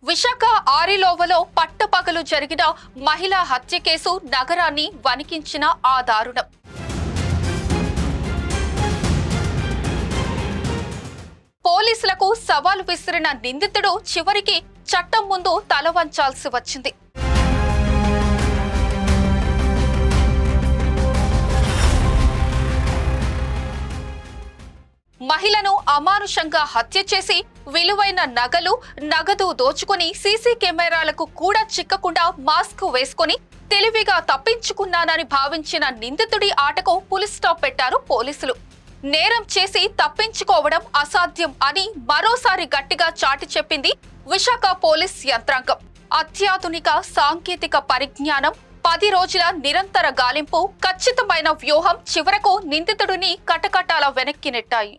విశాఖ ఆరిలోవలో పట్టపగలు జరిగిన మహిళా హత్య కేసు నగరాన్ని వణికించిన ఆ దారుణం. పోలీసులకు సవాల్ విసిరిన నిందితుడు చివరికి చట్టం ముందు తల వంచాల్సి వచ్చింది. మహిళను అమానుషంగా హత్య చేసి విలువైన నగదు దోచుకుని సీసీ కెమెరాలకు కూడా చిక్కకుండా మాస్క్ వేసుకుని తెలివిగా తప్పించుకున్నానని భావించిన నిందితుడి ఆటకు పులి స్టాప్ పెట్టారు పోలీసులు. నేరం చేసి తప్పించుకోవడం అసాధ్యం అని మరోసారి గట్టిగా చాటి చెప్పింది విశాఖ పోలీస్ యంత్రాంగం. అత్యాధునిక సాంకేతిక పరిజ్ఞానం, 10 రోజుల నిరంతర గాలింపు, ఖచ్చితమైన వ్యూహం చివరకు నిందితుడిని కటకటాల వెనక్కి నెట్టాయి.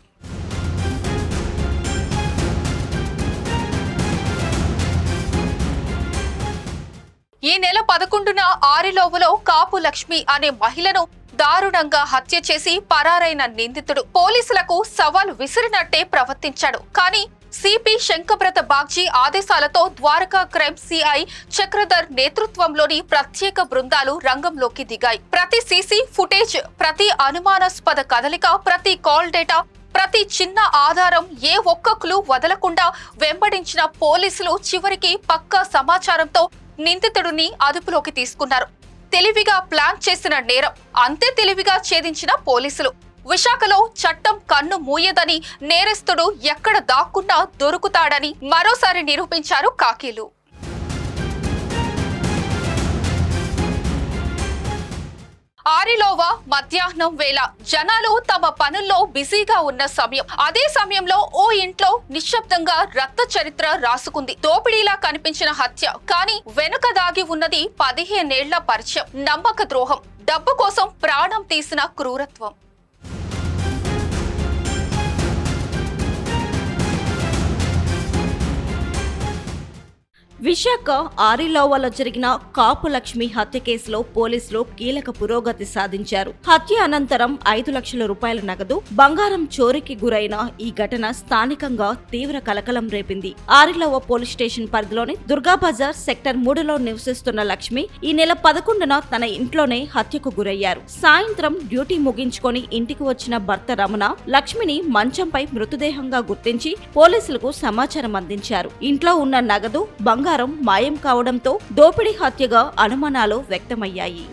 ఈ నెల 11న ఆరిలోవలో కాపు లక్ష్మి అనే మహిళను దారుణంగా హత్య చేసి పరారైన నిందితుడు పోలీసులకు సవాల్ విసిరినట్టే ప్రవర్తించాడు. కానీ సిపి శంకబ్రత బాగ్జీ ఆదేశాలతో ద్వారకా క్రైమ్ సిఐ చక్రధర్ నేతృత్వంలోని ప్రత్యేక బృందాలు రంగంలోకి దిగాయి. ప్రతి సీసీ ఫుటేజ్, ప్రతి అనుమానాస్పద కదలిక, ప్రతి కాల్ డేటా, ప్రతి చిన్న ఆధారం, ఏ ఒక్క క్లూ వదలకుండా వెంబడించిన పోలీసులు చివరికి పక్కా సమాచారంతో నిందితుడిని అదుపులోకి తీసుకున్నారు. తెలివిగా ప్లాన్ చేసిన నేరం అంతే తెలివిగా ఛేదించిన పోలీసులు. విశాఖలో చట్టం కన్ను మూయదని, నేరస్తుడు ఎక్కడ దాక్కున్నా దొరుకుతాడని మరోసారి నిరూపించారు కాకీలు. ఆరిలోవ మధ్యాహ్నం వేళ జనాలు తమ పనుల్లో బిజీగా ఉన్న సమయం. అదే సమయంలో ఓ ఇంట్లో నిశ్శబ్దంగా రక్త చరిత్ర రాసుకుంది. దోపిడీలా కనిపించిన హత్య, కానీ వెనుక దాగి ఉన్నది 15 ఏళ్ల పరిచయం, నమ్మక ద్రోహం, డబ్బు కోసం ప్రాణం తీసిన క్రూరత్వం. విశాఖ ఆరిలోవలో జరిగిన కాపు లక్ష్మి హత్య కేసులో పోలీసులు కీలక పురోగతి సాధించారు. హత్య అనంతరం 5 లక్షల రూపాయల నగదు, బంగారం చోరీకి గురైన ఈ ఘటన స్థానికంగా తీవ్ర కలకలం రేపింది. ఆరిలోవ పోలీస్ స్టేషన్ పరిధిలోని దుర్గాబజార్ సెక్టర్ 3లో నివసిస్తున్న లక్ష్మి ఈ నెల 11న తన ఇంట్లోనే హత్యకు గురయ్యారు. సాయంత్రం డ్యూటీ ముగించుకొని ఇంటికి వచ్చిన భర్త రమణ లక్ష్మిని మంచంపై మృతదేహంగా గుర్తించి పోలీసులకు సమాచారం అందించారు. ఇంట్లో ఉన్న నగదు, బంగారం మాయం కావడంతో దోపిడీ హత్యగా అనుమానాలు వ్యక్తమయ్యాయి.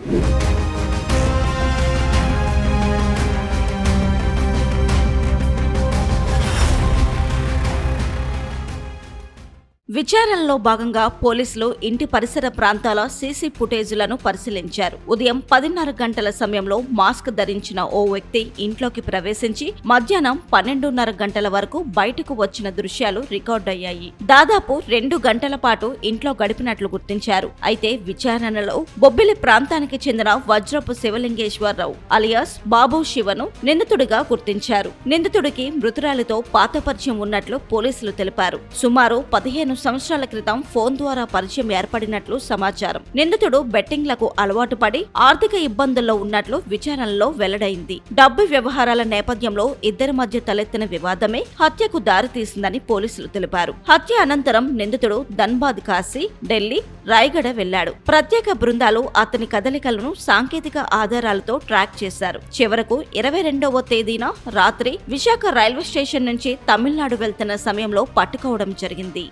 విచారణలో భాగంగా పోలీసులు ఇంటి పరిసర ప్రాంతాల సీసీ ఫుటేజీలను పరిశీలించారు. ఉదయం 10:30 గంటల సమయంలో మాస్క్ ధరించిన ఓ వ్యక్తి ఇంట్లోకి ప్రవేశించి మధ్యాహ్నం 12:30 గంటల వరకు బయటకు వచ్చిన దృశ్యాలు రికార్డయ్యాయి. దాదాపు 2 గంటల పాటు ఇంట్లో గడిపినట్లు గుర్తించారు. అయితే విచారణలో బొబ్బిలి ప్రాంతానికి చెందిన వజ్రపు శివలింగేశ్వరరావు అలియాస్ బాబు శివను నిందితుడిగా గుర్తించారు. నిందితుడికి మృతురాలితో పాత పరిచయం ఉన్నట్లు పోలీసులు తెలిపారు. సుమారు 15 సంవత్సరాల క్రితం ఫోన్ ద్వారా పరిచయం ఏర్పడినట్లు సమాచారం. నిందితుడు బెట్టింగ్లకు అలవాటు పడి ఆర్థిక ఇబ్బందుల్లో ఉన్నట్లు విచారణలో వెల్లడైంది. డబ్బు వ్యవహారాల నేపథ్యంలో ఇద్దరి మధ్య తలెత్తిన వివాదమే హత్యకు దారితీసిందని పోలీసులు తెలిపారు. హత్య అనంతరం నిందితుడు ధన్బాద్ కాశీ, ఢిల్లీ, రాయగడ వెళ్లాడు. ప్రత్యేక బృందాలు అతని కదలికలను సాంకేతిక ఆధారాలతో ట్రాక్ చేశారు. చివరకు 22వ తేదీన రాత్రి విశాఖ రైల్వే స్టేషన్ నుంచి తమిళనాడు వెళ్తున్న సమయంలో పట్టుకోవడం జరిగింది.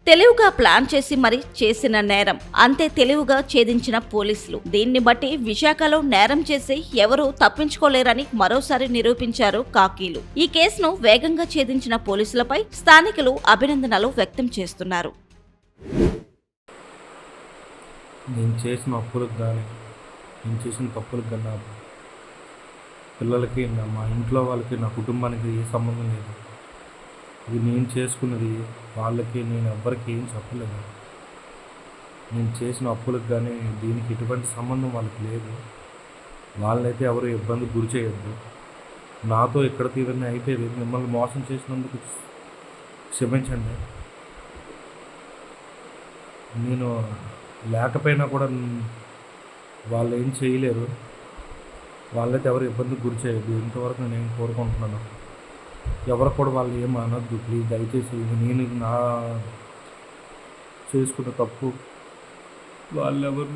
తెలివిగా ప్లాన్ చేసి మరి చేసిన నేరం అంతే తెలివిగా ఛేదించిన పోలీసులు. దీన్ని బట్టి విశాఖలో నేరం చేసి ఎవరూ తప్పించుకోలేరని మరోసారి నిరూపించారు కాకీలు. ఈ కేసును వేగంగా ఛేదించిన పోలీసులపై స్థానికులు అభినందనలు వ్యక్తం చేస్తున్నారు. నేను చేసిన అప్పులకు కానీ, నేను చేసిన తప్పులకు కానీ నా పిల్లలకి, మా ఇంట్లో వాళ్ళకి, నా కుటుంబానికి ఏ సంబంధం లేదు. ఇది నేను చేసుకున్నది. వాళ్ళకి నేను ఎవ్వరికి ఏం చెప్పలేదు. నేను చేసిన అప్పులకు కానీ దీనికి ఎటువంటి సంబంధం వాళ్ళకి లేదు. వాళ్ళనైతే ఎవరు ఇబ్బంది గురి చేయొద్దు. నాతో ఎక్కడ తీరని అయిపోయేది. మిమ్మల్ని మోసం చేసినందుకు క్షమించండి. నేను లేకపోయినా కూడా వాళ్ళు ఏం చేయలేరు. వాళ్ళైతే ఎవరు ఇబ్బందికి గురి చేయొద్దు, ఇంతవరకు నేను కోరుకుంటున్నాను. ఎవరు కూడా వాళ్ళు ఏం అనొద్దు ప్లీజ్, దయచేసి. ఇది నేను నా చేసుకున్న తప్పు, వాళ్ళు ఎవరు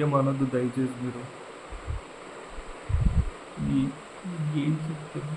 ఏం అనొద్దు దయచేసి. మీరు ఏం చెప్తారు?